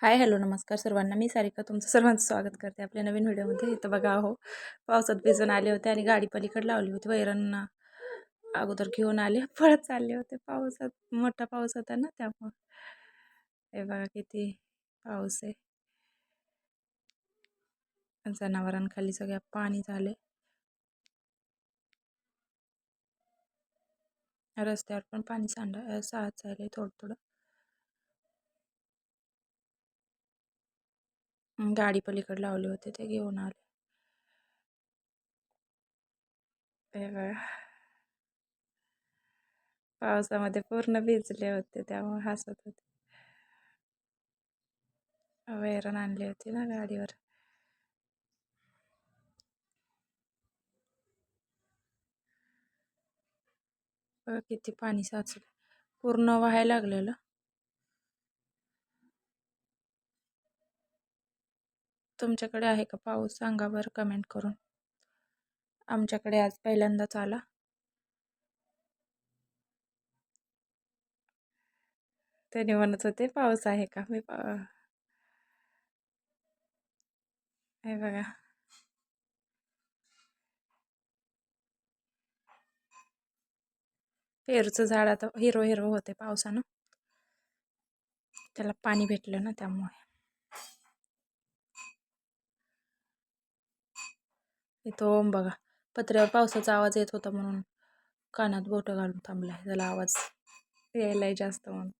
हाय, hello, नमस्कार सर्वांना. मी सारिका तुमचं सर्वांचं स्वागत करते आपल्या नवीन व्हिडिओमध्ये. इथं बघा अहो, पावसात भिजून आले होते आणि गाडी पलीकडे लावली होती. वैरण अगोदर घेऊन आले, पळत चालले होते. पावसात मोठा पाऊस होता ना त्यामुळं. हे बघा किती पाऊस आहे. जनावरांखाली सगळ्या पाणी झाले. रस्त्यावर पण पाणी साचत चाललंय थोडं थोडं. गाडी पलीकडे लावले होते ते घेऊन आले. हे बघा पावसामध्ये पूर्ण भिजले होते त्यामुळे हसत होते. वैरण आणली होती ना गाडीवर. बघा किती पाणी साचलं, पूर्ण वाहायला लागलेलं. तुमच्याकडे आहे का पाऊस? सांगा बरं कमेंट करून. आमच्याकडे आज पहिल्यांदाच आला. त्याने म्हणत होते पाऊस आहे का. हे बघा पेरूचं झाड आता हिरवं हिरवं होते पावसानं. त्याला पाणी भेटलं ना त्यामुळे. इथं बघा पत्र्यावर पावसाचा आवाज येत होता म्हणून कानात बोटं घालून थांबलाय. त्याला आवाज यायलाय जास्त म्हणून.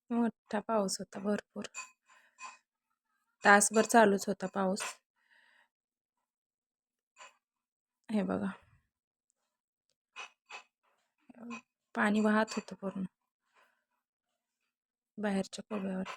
मोठा पाऊस होता, भरपूर तासभर चालूच होता पाऊस. हे बघा पाणी वाहत होतं पूर्ण बाहेरच्या कोब्यावर.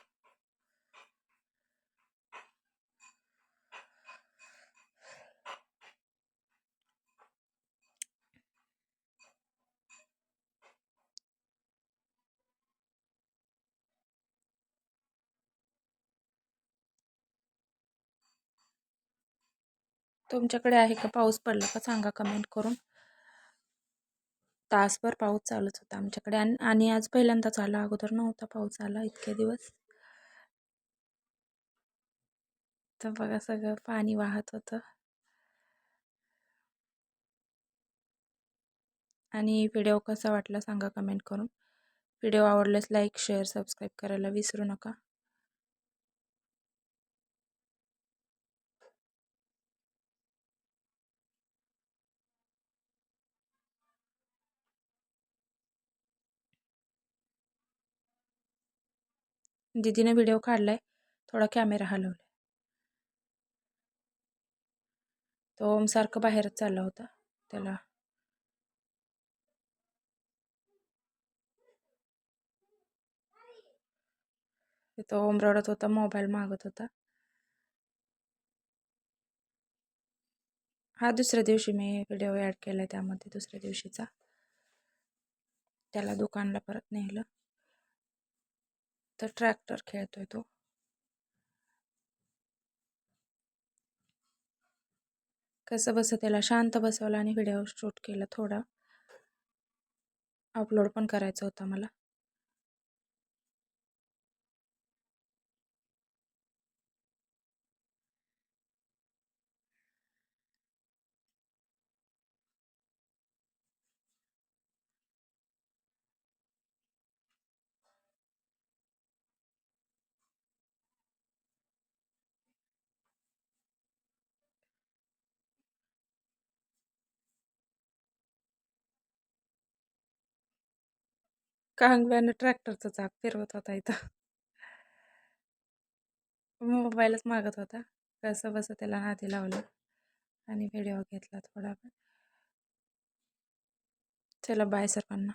तुमच्याकडे आहे का पाऊस पडला का सांगा कमेंट करून. तासभर पाऊस चालूच होता आमच्याकडे आणि आज पहिल्यांदाच आला. अगोदर नव्हता पाऊस आला इतके दिवस. तर बघा सगळं पाणी वाहत होतं. आणि व्हिडिओ कसा वाटला सांगा कमेंट करून. व्हिडिओ आवडल्यास लाईक, शेअर, सबस्क्राईब करायला विसरू नका. दीदीने व्हिडिओ काढलाय, थोडा कॅमेरा हलवलाय. तो ओमसारखं बाहेरच चालला होता. त्याला तो ओम रडत होता, मोबाईल मागत होता. हा दुसऱ्या दिवशी मी व्हिडिओ ॲड केला त्यामध्ये, दुसऱ्या दिवशीचा. त्याला दुकानला परत नेलं तर ट्रॅक्टर खेळतोय तो. कसं बसं त्याला शांत बसवलं आणि व्हिडिओ शूट केला. थोडा अपलोड पण करायचा होता मला. कांगव्यानं ट्रॅक्टरचं चाक फिरवत होता इथं. मोबाईलच मागत होता. कसं बसं त्याला नादी लावलं आणि व्हिडिओ घेतला थोडा. चला बाय सर्वांना.